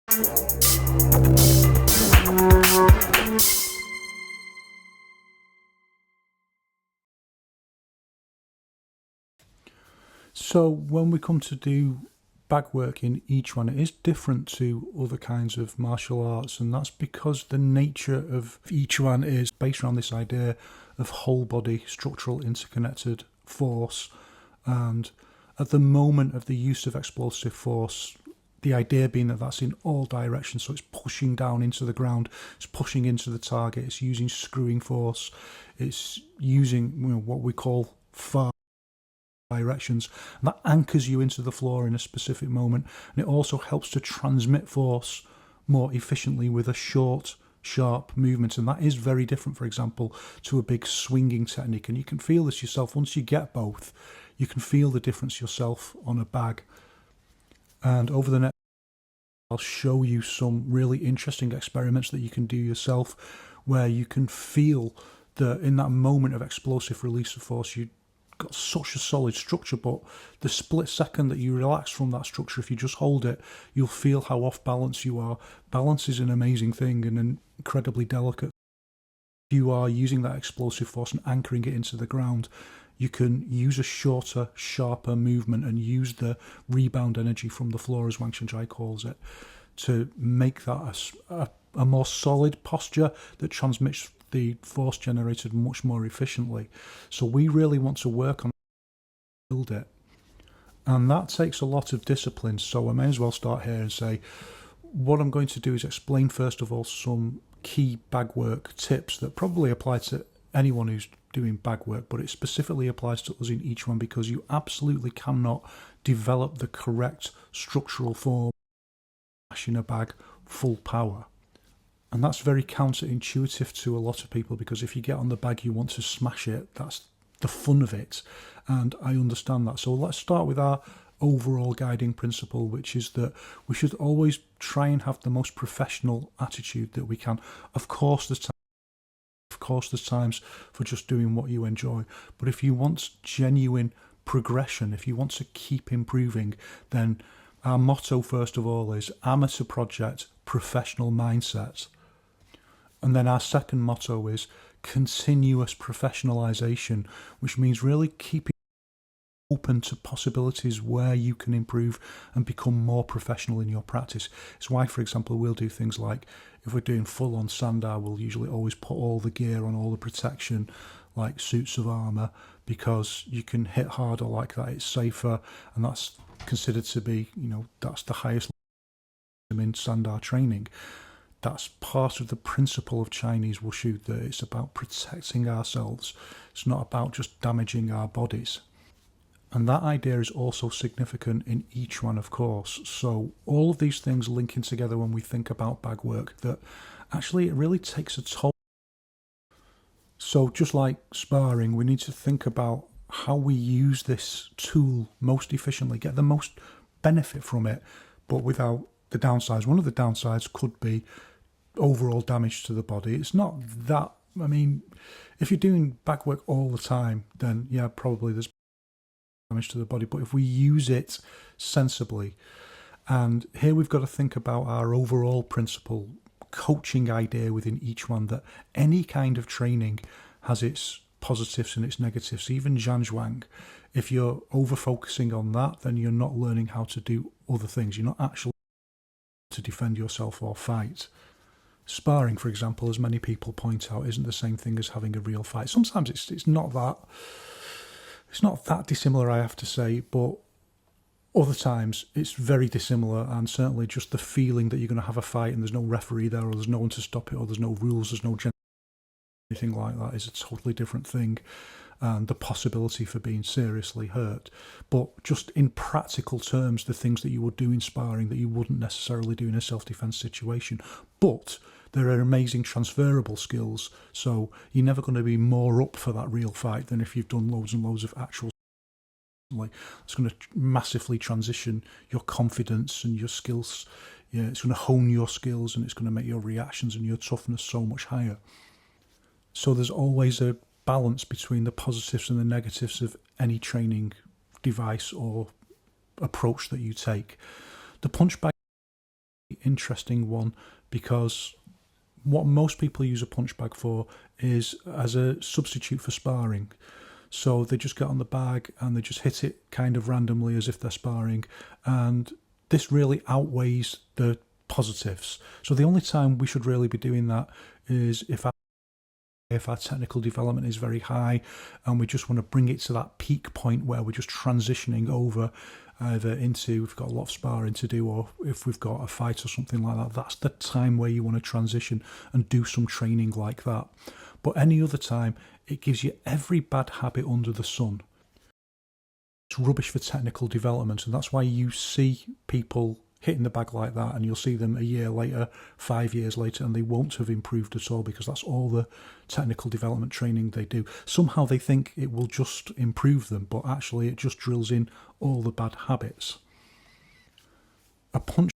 So when we come to do bag work in Yiquan, it is different to other kinds of martial arts, and that's because the nature of Yiquan is based around this idea of whole body structural interconnected force. And at the moment of the use of explosive force, the idea being that that's in all directions, so it's pushing down into the ground, it's pushing into the target, it's using screwing force, it's using what we call far directions, and that anchors you into the floor in a specific moment, and it also helps to transmit force more efficiently with a short, sharp movement. And that is very different, for example, to a big swinging technique, and you can feel this yourself. Once you get both, you can feel the difference yourself on a bag. And over the next, I'll show you some really interesting experiments that you can do yourself, where you can feel that in that moment of explosive release of force, you got such a solid structure, but the split second that you relax from that structure, if you just hold it, you'll feel how off balance you are. Balance is an amazing thing and incredibly delicate. If you are using that explosive force and anchoring it into the ground, you can use a shorter, sharper movement and use the rebound energy from the floor, as Wang Shenjai calls it, to make that a more solid posture that transmits the force generated much more efficiently. So we really want to work on build it, and that takes a lot of discipline. So I may as well start here and say what I'm going to do is explain first of all some key bag work tips that probably apply to anyone who's doing bag work, but it specifically applies to us in Yiquan because you absolutely cannot develop the correct structural form in a bag full power. And that's very counterintuitive to a lot of people, because if you get on the bag, you want to smash it. That's the fun of it. And I understand that. So let's start with our overall guiding principle, which is that we should always try and have the most professional attitude that we can. Of course, there's times for just doing what you enjoy. But if you want genuine progression, if you want to keep improving, then our motto, first of all, is amateur project, professional mindset. And then our second motto is continuous professionalization, which means really keeping open to possibilities where you can improve and become more professional in your practice. It's why, for example, we'll do things like, if we're doing full-on sandar, we'll usually always put all the gear on, all the protection, like suits of armour, because you can hit harder like that, it's safer, and that's considered to be, that's the highest in sandar training. That's part of the principle of Chinese wushu, that it's about protecting ourselves. It's not about just damaging our bodies. And that idea is also significant in Yiquan, of course. So all of these things linking together when we think about bag work, that actually it really takes a toll. So just like sparring, we need to think about how we use this tool most efficiently, get the most benefit from it, but without the downsides. One of the downsides could be overall damage to the body. It's not that, if you're doing back work all the time, then yeah, probably there's damage to the body. But if we use it sensibly, and here we've got to think about our overall principle, coaching idea within Yiquan, that any kind of training has its positives and its negatives. Even Zhanzhuang, if you're over focusing on that, then you're not learning how to do other things. You're not actually to defend yourself or fight. Sparring, for example, as many people point out, isn't the same thing as having a real fight. Sometimes it's not that dissimilar, I have to say, but other times it's very dissimilar, and certainly just the feeling that you're going to have a fight and there's no referee there, or there's no one to stop it, or there's no rules, there's no anything like that, is a totally different thing, and the possibility for being seriously hurt. But just in practical terms, the things that you would do in sparring that you wouldn't necessarily do in a self-defense situation, but there are amazing transferable skills, so you're never going to be more up for that real fight than if you've done loads and loads of actual. It's going to massively transition your confidence and your skills. Yeah, it's going to hone your skills, and it's going to make your reactions and your toughness so much higher. So there's always a balance between the positives and the negatives of any training device or approach that you take. The punch bag interesting one, because what most people use a punch bag for is as a substitute for sparring. So they just get on the bag and they just hit it kind of randomly as if they're sparring, and this really outweighs the positives. So the only time we should really be doing that is if our technical development is very high and we just want to bring it to that peak point where we're just transitioning over either into, we've got a lot of sparring to do, or if we've got a fight or something like that. That's the time where you want to transition and do some training like that. But any other time, it gives you every bad habit under the sun. It's rubbish for technical development, and that's why you see people hitting the bag like that, and you'll see them a year later, 5 years later, and they won't have improved at all, because that's all the technical development training they do. Somehow they think it will just improve them, but actually it just drills in all the bad habits. A punch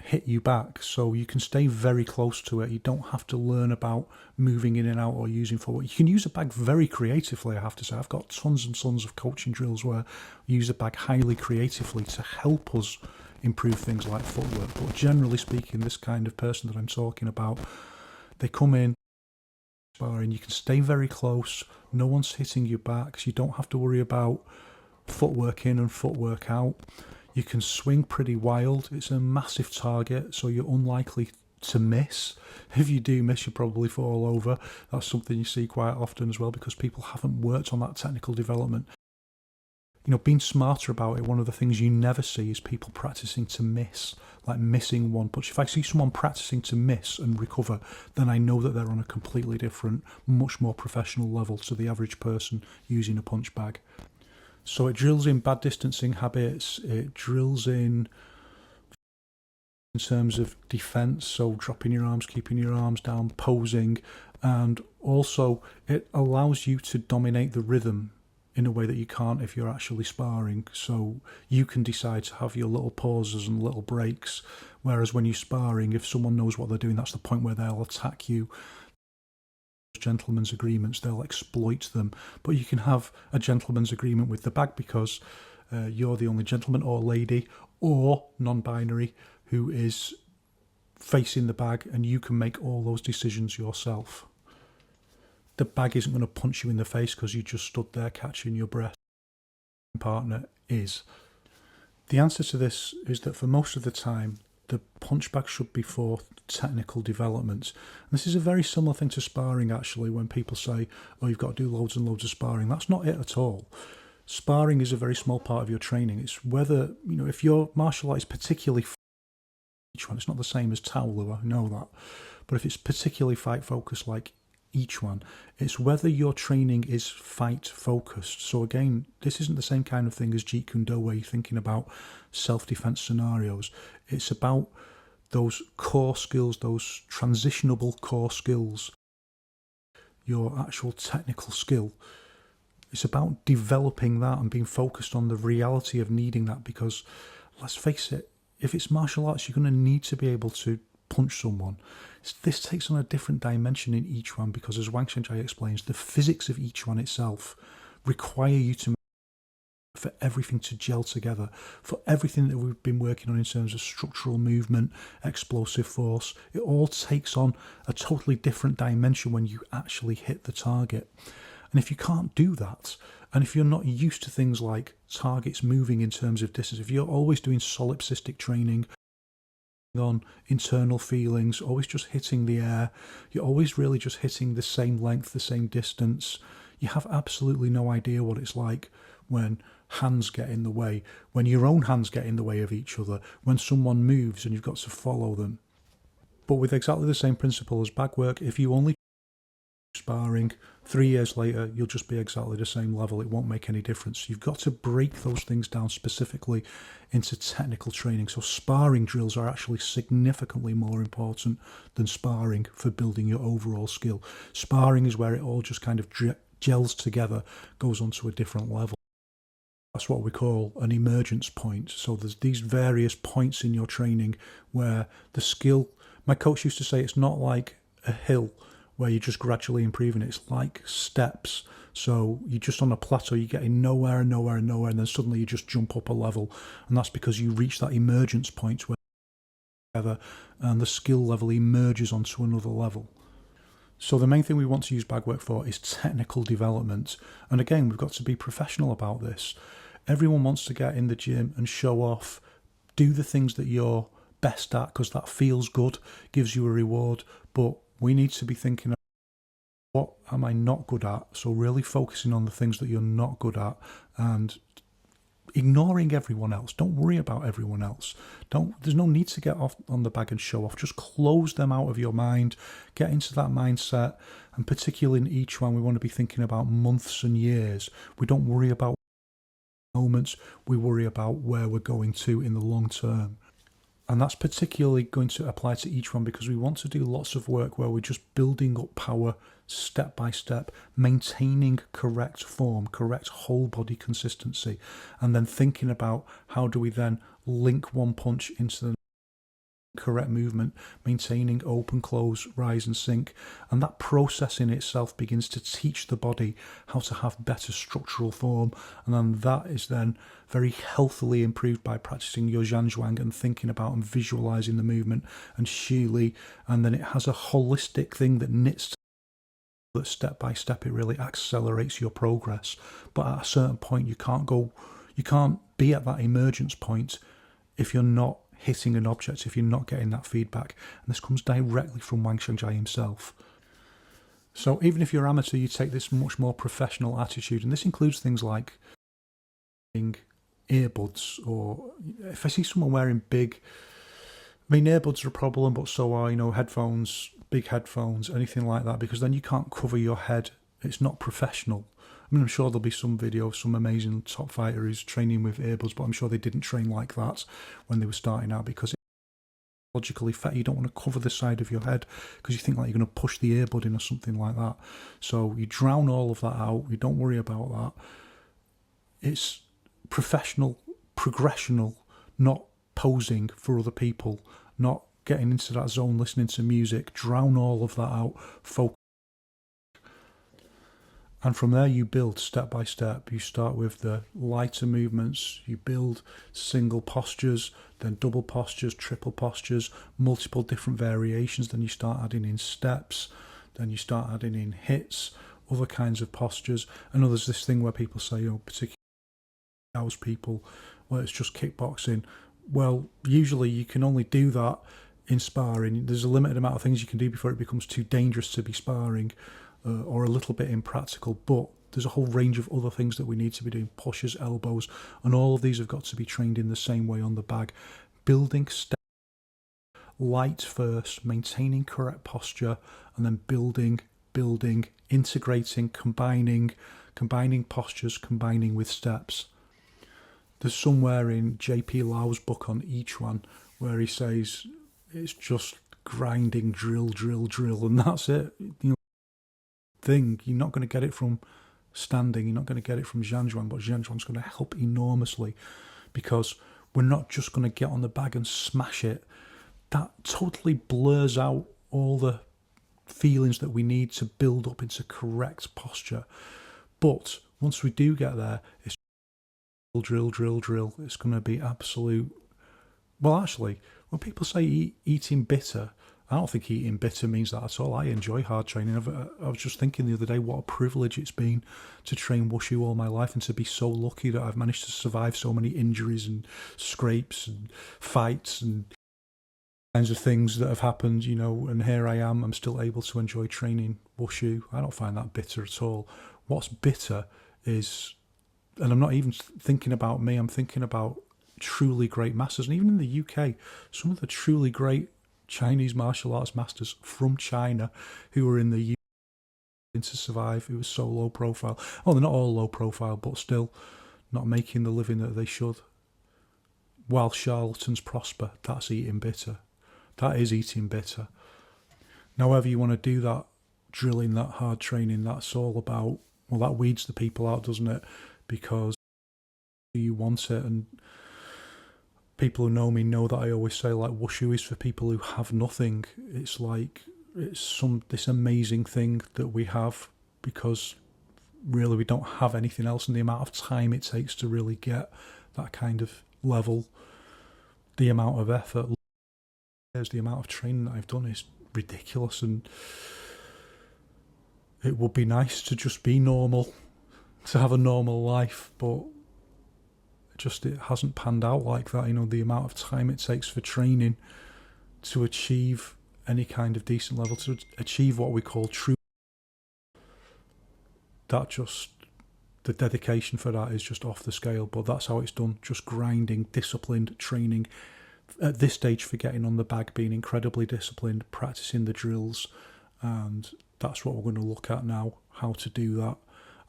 hit you back, so you can stay very close to it. You don't have to learn about moving in and out or using forward. You can use a bag very creatively, I have to say. I've got tons and tons of coaching drills where we use a bag highly creatively to help us improve things like footwork. But generally speaking, this kind of person that I'm talking about, they come in sparring, you can stay very close, no one's hitting you back, so you don't have to worry about footwork in and footwork out. You can swing pretty wild. It's a massive target, so you're unlikely to miss. If you do miss, you probably fall over. That's something you see quite often as well, because people haven't worked on that technical development. You know, being smarter about it, one of the things you never see is people practicing to miss, like missing one punch. If I see someone practicing to miss and recover, then I know that they're on a completely different, much more professional level to the average person using a punch bag. So it drills in bad distancing habits, it drills in terms of defence, so dropping your arms, keeping your arms down, posing, and also it allows you to dominate the rhythm in a way that you can't if you're actually sparring. So you can decide to have your little pauses and little breaks, whereas when you're sparring, if someone knows what they're doing, that's the point where they'll attack you. Gentlemen's agreements, they'll exploit them, but you can have a gentleman's agreement with the bag because you're the only gentleman or lady or non-binary who is facing the bag, and you can make all those decisions yourself. The bag isn't going to punch you in the face because you just stood there catching your breath. Partner is. The answer to this is that for most of the time, the punch bag should be for technical development. And this is a very similar thing to sparring, actually, when people say, oh, you've got to do loads and loads of sparring. That's not it at all. Sparring is a very small part of your training. It's whether, you know, if your martial art is particularly each one, it's not the same as Taolu, I know that. But if it's particularly fight focused like each one, it's whether your training is fight focused. So again, this isn't the same kind of thing as Jeet Kune Do where you're thinking about self-defense scenarios. It's about those core skills, those transitionable core skills, your actual technical skill. It's about developing that and being focused on the reality of needing that, because let's face it, if it's martial arts, you're going to need to be able to punch someone. This takes on a different dimension in each one because, as Wang Shenjai explains, the physics of each one itself require you to for everything to gel together, for everything that we've been working on in terms of structural movement, explosive force. It all takes on a totally different dimension when you actually hit the target. And if you can't do that, and if you're not used to things like targets moving in terms of distance, if you're always doing solipsistic training on internal feelings, always just hitting the air, you're always really just hitting the same length, the same distance, you have absolutely no idea what it's like when hands get in the way, when your own hands get in the way of each other, when someone moves and you've got to follow them. But with exactly the same principle as bag work, if you only sparring, 3 years later you'll just be exactly the same level. It won't make any difference. You've got to break those things down specifically into technical training. So sparring drills are actually significantly more important than sparring for building your overall skill. Sparring is where it all just kind of gels together, goes onto a different level. That's what we call an emergence point. So there's these various points in your training where the skill, my coach used to say, it's not like a hill where you're just gradually improving it. It's like steps. So you're just on a plateau, you're getting nowhere and nowhere and nowhere, and then suddenly you just jump up a level. And that's because you reach that emergence point where together, and the skill level emerges onto another level. So the main thing we want to use bagwork for is technical development. And again, we've got to be professional about this. Everyone wants to get in the gym and show off, do the things that you're best at because that feels good, gives you a reward. But we need to be thinking, what am I not good at? So really focusing on the things that you're not good at and ignoring everyone else. Don't worry about everyone else. There's no need to get off on the bag and show off. Just close them out of your mind. Get into that mindset. And particularly in each one, we want to be thinking about months and years. We don't worry about moments. We worry about where we're going to in the long term. And that's particularly going to apply to each one because we want to do lots of work where we're just building up power step by step, maintaining correct form, correct whole body consistency, and then thinking about how do we then link one punch into the correct movement, maintaining open, close, rise and sink. And that process in itself begins to teach the body how to have better structural form. And then that is then very healthily improved by practicing your Zhanzhuang and thinking about and visualizing the movement and Shili. And then it has a holistic thing that knits that step by step. It really accelerates your progress. But at a certain point, you can't be at that emergence point if you're not hitting an object, if you're not getting that feedback. And this comes directly from Wang Xiangjia himself. So even if you're amateur, you take this much more professional attitude, and this includes things like earbuds, or if I see someone wearing earbuds are a problem, but so are, headphones, big headphones, anything like that, because then you can't cover your head. It's not professional. I'm sure there'll be some video of some amazing top fighter who's training with earbuds, but I'm sure they didn't train like that when they were starting out because it's logically fat. You don't want to cover the side of your head because you think like you're going to push the earbud in or something like that. So you drown all of that out. You don't worry about that. It's professional, progressional, not posing for other people, not getting into that zone, listening to music. Drown all of that out. Focus. And from there you build step by step. You start with the lighter movements, you build single postures, then double postures, triple postures, multiple different variations, then you start adding in steps, then you start adding in hits, other kinds of postures. And there's this thing where people say, particularly house people, well, it's just kickboxing. Well, usually you can only do that in sparring. There's a limited amount of things you can do before it becomes too dangerous to be sparring. Or a little bit impractical, but there's a whole range of other things that we need to be doing, pushes, elbows, and all of these have got to be trained in the same way on the bag. Building step, light first, maintaining correct posture, and then building, integrating, combining postures, combining with steps. There's somewhere in JP Lau's book on each one where he says it's just grinding, drill, and that's it. Thing. You're not going to get it from standing, you're not going to get it from Zhanzhuang, but Zhanzhuang's going to help enormously because we're not just going to get on the bag and smash it. That totally blurs out all the feelings that we need to build up into correct posture. But once we do get there, it's drill. It's going to be absolute. Well, actually, when people say eating bitter, I don't think eating bitter means that at all. I enjoy hard training. I was just thinking the other day what a privilege it's been to train wushu all my life and to be so lucky that I've managed to survive so many injuries and scrapes and fights and kinds of things that have happened, and here I am, I'm still able to enjoy training wushu. I don't find that bitter at all. What's bitter is, and I'm not even thinking about me, I'm thinking about truly great masters. And even in the UK, some of the truly great Chinese martial arts masters from China who were in the UK to survive, who were so low profile. Well, they're not all low profile, but still not making the living that they should. While charlatans prosper, that's eating bitter. That is eating bitter. Now, however you want to do that, drilling, that hard training, that's all about, well, that weeds the people out, doesn't it? Because you want it, and people who know me know that I always say, like, wushu is for people who have nothing. It's like, it's this amazing thing that we have because really we don't have anything else, and the amount of time it takes to really get that kind of level, the amount of effort, There's the amount of training that I've done is ridiculous, and it would be nice to just be normal, to have a normal life, but it hasn't panned out like that. The amount of time it takes for training to achieve any kind of decent level, to achieve what we call true, the dedication for that is just off the scale. But that's how it's done, just grinding, disciplined training. At this stage, for getting on the bag, being incredibly disciplined, practicing the drills, and that's what we're going to look at now, how to do that.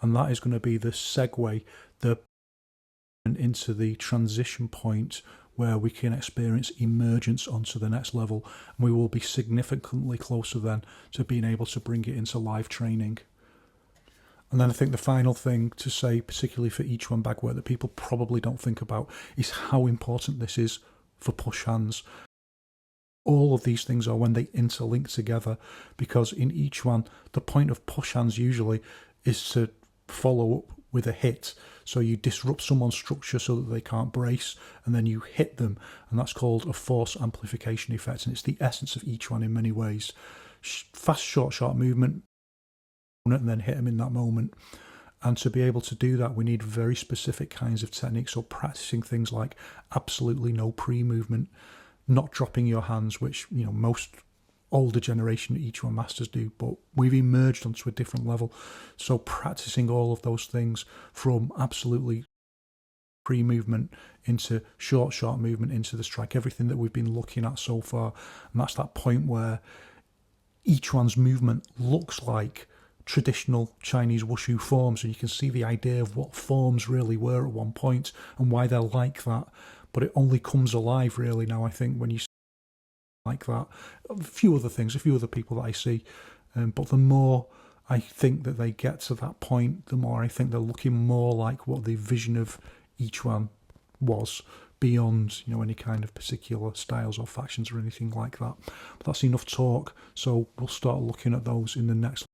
And that is going to be the segue, into the transition point where we can experience emergence onto the next level. And we will be significantly closer then to being able to bring it into live training. And then I think the final thing to say, particularly for Yiquan bag work, that people probably don't think about is how important this is for push hands. All of these things are when they interlink together, because in Yiquan, the point of push hands usually is to follow up with a hit. So you disrupt someone's structure so that they can't brace, and then you hit them, and that's called a force amplification effect, and it's the essence of Yiquan in many ways. Fast, short movement, and then hit them in that moment. And to be able to do that, we need very specific kinds of techniques. So practicing things like absolutely no pre-movement, not dropping your hands, which most older generation Yiquan masters do, but we've emerged onto a different level. So practicing all of those things, from absolutely pre-movement into short movement into the strike, everything that we've been looking at so far. And that's that point where Yiquan's movement looks like traditional Chinese wushu forms, and you can see the idea of what forms really were at one point and why they're like that. But it only comes alive really now, I think, when you see like that. A few other people that I see, but the more I think that they get to that point, the more I think they're looking more like what the vision of Yiquan was, beyond any kind of particular styles or factions or anything like that. But that's enough talk, so we'll start looking at those in the next